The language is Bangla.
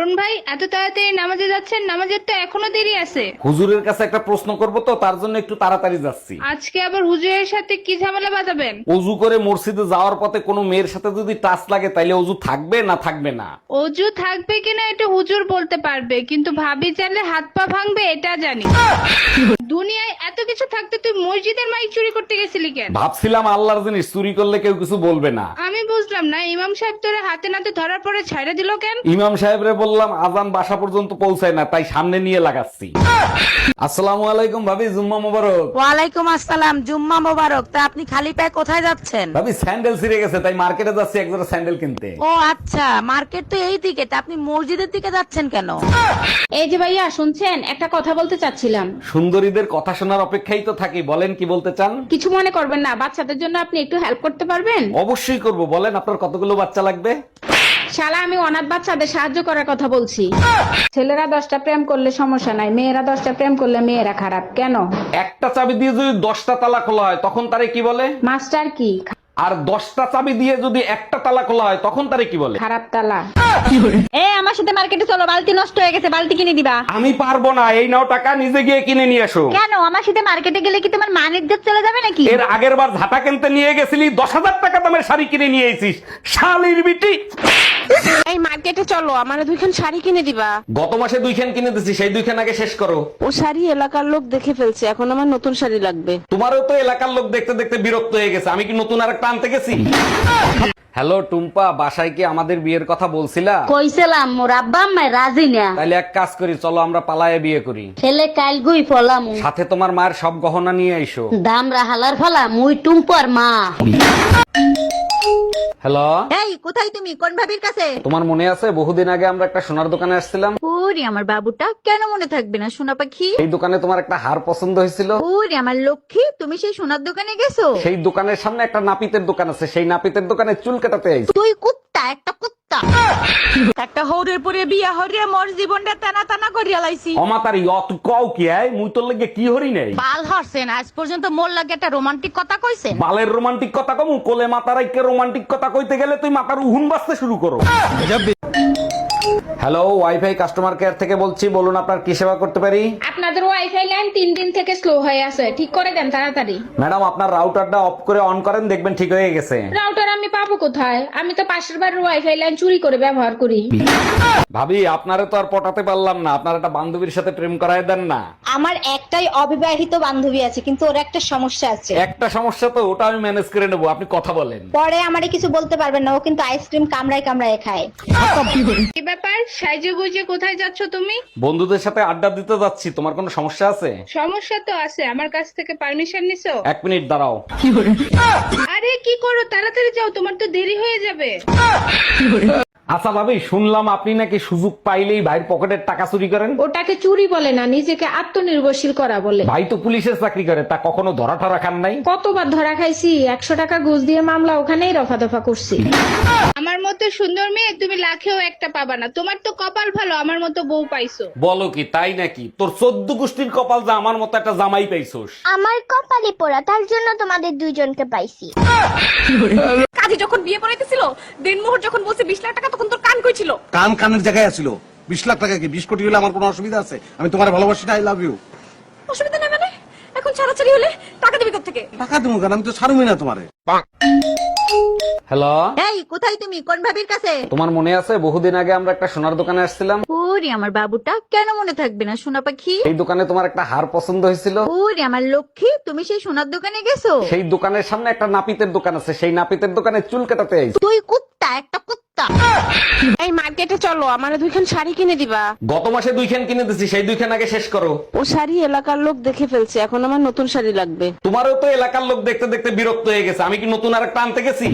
অরুণ ভাই, এত তাড়াতাড়ি নামাজে যাচ্ছেন? নামাজের তো এখনো দেরি আছে। হুজুরের কাছে একটা প্রশ্ন করব তো তার জন্য একটু তাড়াতাড়ি যাচ্ছি। আজকে আবার হুজুরের সাথে কি ঝামেলা বাঁধাবেন? অজু করে মসজিদে যাওয়ার পথে কোনো মেয়ের সাথে যদি টাচ লাগে তাইলে অজু থাকবে না থাকবে না? অজু থাকবে কিনা এটা হুজুর বলতে পারবে, কিন্তু ভাবি চাইলে হাত পা ভাঙবে এটা জানি। দুনিয়ায় এত কিছু থাকতে তুই মসজিদের মাইক চুরি করতে গেছিলি কেন? ভাবছিলাম আল্লাহর জিনিস চুরি করলে কেউ কিছু বলবে না। আমি বুঝলাম না, ইমাম সাহেব তোরে হাতে নাতে ধরার পরে ছাইড়া দিল কেন? ইমাম সাহেবরে বললাম আজান বাসা পর্যন্ত পৌঁছায় না, তাই সামনে নিয়ে লাগাচ্ছি। আসসালামু আলাইকুম ভাবি, জুম্মা মোবারক। ওয়ালাইকুম আসসালাম, জুম্মা মোবারক। তা আপনি খালি পায়ে কোথায় যাচ্ছেন? ভাবি স্যান্ডেল ছিঁড়ে গেছে তাই মার্কেটে যাচ্ছি এক জোড়া স্যান্ডেল কিনতে। ও আচ্ছা, মার্কেট তো এই দিকে, তা আপনি মসজিদের দিকে যাচ্ছেন কেন? এই যে ভাইয়া শুনছেন, একটা কথা বলতে চাচ্ছিলাম। সুন্দরীদের কথা শোনার অপেক্ষাই তো থাকি, বলেন কি বলতে চান? কিছু মনে করবেন না, বাচ্চাদের জন্য আপনি একটু হেল্প করতে পারবেন? অবশ্যই করব, বলেন আপনার কতগুলো বাচ্চা লাগবে? শালা, আমি অনাথ বাচ্চাদের সাহায্য করার কথা বলছি। ছেলেরা 10টা প্রেম করলে সমস্যা নাই, মেয়েরা 10টা প্রেম করলে মেয়েরা খারাপ কেন? একটা চাবি দিয়ে যদি 10টা তালা খোলা হয় তখন তারে কি বলে? মাস্টার কি? আর 10টা চাবি দিয়ে যদি একটা তালা খোলা হয় তখন তারে কি বলে? খারাপ তালা। আমার সাথে মার্কেটে চলো, বালতি নষ্ট হয়ে গেছে, বালতি কিনে দিবা। আমি পারবো না, এই নাও টাকা, নিজে গিয়ে কিনে নিয়ে এসো। কেন? আমার সাথে মার্কেটে গেলে কি তোমার মান ইজ্জত চলে যাবে নাকি? এর আগের বার ঝাঁটা কিনতে নিয়ে গেছিলি, 10,000 টাকা দামের শাড়ি কিনে নিয়ে এসিস, শালির বিটি। এই মার্কেটে চলো, আমার দুইখান শাড়ি কিনে দিবা। গত মাসে 2খান কিনে দিছি, সেই 2খান আগে শেষ করো। ও শাড়ি এলাকার লোক দেখে ফেলছে, এখন আমার নতুন শাড়ি লাগবে। তোমারও তো এলাকার লোক দেখতে দেখতে বিরক্ত হয়ে গেছে, আমি কি নতুন আর একটা আনতে গেছি? হ্যালো টুম্পা, বাসায় কি আমাদের বিয়ের কথা বলছিলা? কইছিলাম মোর আব্বা আম্মায় রাজি না। তাইলে এক কাজ করি, চলো আমরা পালায়ে বিয়ে করি। ছেলে কাল গুই ফলাম সাথে তোমার মায়ের সব গহনা নিয়ে আইসো। দাম রাহালার ফলা মুই টুম্পর মা। হ্যালো, এই কোথায় তুমি? কোন ভাবির কাছে? তোমার মনে আছে বহুদিন আগে আমরা একটা সোনার দোকানে আসছিলাম? ওরে আমার বাবুটা, কেন মনে থাকবে না সোনা পাখি? এই দোকানে তোমার একটা হার পছন্দ হয়েছিল। ওরে আমার লক্ষ্মী, তুমি সেই সোনার দোকানে গেছো? সেই দোকানের সামনে একটা নাপিতের দোকান আছে, সেই নাপিতের দোকানে চুল কাটাতে আইছি। তুই কুত্তা, একটা কুত্তা। একটা হৌরের পরে বিয়া হরিয়া মোর জীবনটা টানা টানা করিয়া লাইছি। অমাতারি অত কও কি আয়, মুই তোর লাগে কি হরি নাই? বাল হরছেন, আজ পর্যন্ত মোর লাগে একটা রোমান্টিক কথা কইছেন? বালের রোমান্টিক কথা কমু, কোলে মাতারাইকে রোমান্টিক কথা কইতে গেলে তুই মাথার উহুন বাজতে শুরু করো। হ্যালো, ওয়াইফাই কাস্টমার কেয়ার থেকে বলছি, বলুন আপনার কি সেবা করতে পারি? আপনাদের ওয়াইফাই লাইন 3 দিন থেকে স্লো হয়ে আছে, ঠিক করে দেন তাড়াতাড়ি। ম্যাডাম আপনার রাউটারটা অফ করে অন করেন, দেখবেন ঠিক হয়ে গেছে। রাউটার আমি পাবো কোথায়? আমি তো পাশের বাড়ির ওয়াইফাই লাইন চুরি করে ব্যবহার করি। ভাবি আপনারে তো আর পটাতে পারলাম না, আপনার একটা বান্ধবীর সাথে প্রেম করায় দেন না। আমার একটাই অবিবাহিত বান্ধবী আছে, কিন্তু ওর একটা সমস্যা আছে। একটা সমস্যা তো, ওটা আমি ম্যানেজ করে নেবো, আপনি কথা বলেন। পরে আমারে কিছু বলতে পারবেন না, ও কিন্তু আইসক্রিম কামড়ায় কামড়ায় খায়। কি ব্যাপার, সাইজে গুজে কোথায় যাচ্ছ তুমি? বন্ধুদের সাথে আড্ডা দিতে যাচ্ছি, তোমার কোনো সমস্যা আছে? সমস্যা তো আছে, আমার কাছ থেকে পারমিশন নিছো? 1 মিনিট দাঁড়াও। আরে কি করো, তাড়াতাড়ি যাও, তোমার তো দেরি হয়ে যাবে। আচ্ছা ভাবি, শুনলাম আপনি নাকি সুযোগ পাইলেই ভাইয়ের পকেটের টাকা চুরি করেন। ওটাকে চুরি বলে না, নিজেকে আত্মনির্ভরশীল করা বলে। ভাই তো পুলিশের চাকরি করে, তা কখনো ধরা ঠরা খান নাই? কতবার ধরা খাইছি, 100 টাকা ঘুষ দিয়ে মামলা ওখানেই রফা দফা করছি। আমার মতো সুন্দর মেয়ে তুমি লাখেও একটা পাবা না, তোমার তো কপাল ভালো আমার মতো বউ পাইছো। বলো কি, তাই নাকি? তোর 14 গোষ্ঠীর কপাল যা আমার মতো একটা জামাই পাইছোস। আমার কপালে পোড়া, তার জন্য তোমাদের দুইজনকে পাইছি। কাজী যখন বিয়ে পড়াইতেছিল, দিনমোহর যখন বলছে 20 লাখ টাকা, তখন তোর কান কইছিল? কান কানের জায়গায় আছিল। 20 লাখ টাকা কি 20 কোটি হলে আমার কোনো অসুবিধা আছে? আমি তোমার ভালোবাসি, আই লাভ ইউ। অসুবিধা নেই মানে? এখন ছাড়াছাড়ি হলে টাকা দিবি কোত্থেকে? টাকা দেবো কেন? আমি তো ছাড়বই না তোমারে। হ্যালো, এই কোথায় তুমি? কোন ভাবির কাছে? তোমার মনে আছে বহুদিন আগে আমরা একটা সোনার দোকানে আসছিলাম? ওরে আমার বাবুটা, কেন মনে থাকবে না সোনা পাখি? এই দোকানে তোমার একটা হার পছন্দ হয়েছিল। ওরে আমার লক্ষ্মী, তুমি সেই সোনার দোকানে গেছো? সেই দোকানের সামনে একটা নাপিতের দোকান আছে, সেই নাপিতের দোকানে চুল কাটাতে আইছি। তুই কুত্তা, একটা কুত্তা। এই মার্কেটে চলো, আমার দুইখান শাড়ি কিনে দিবা। গত মাসে 2খান কিনে দিছি, সেই 2খান আগে শেষ করো। ও শাড়ি এলাকার লোক দেখে ফেলছে, এখন আমার নতুন শাড়ি লাগবে। তোমারও তো এলাকার লোক দেখতে দেখতে বিরক্ত হয়ে গেছে, আমি কি নতুন আর একটা আনতে গেছি?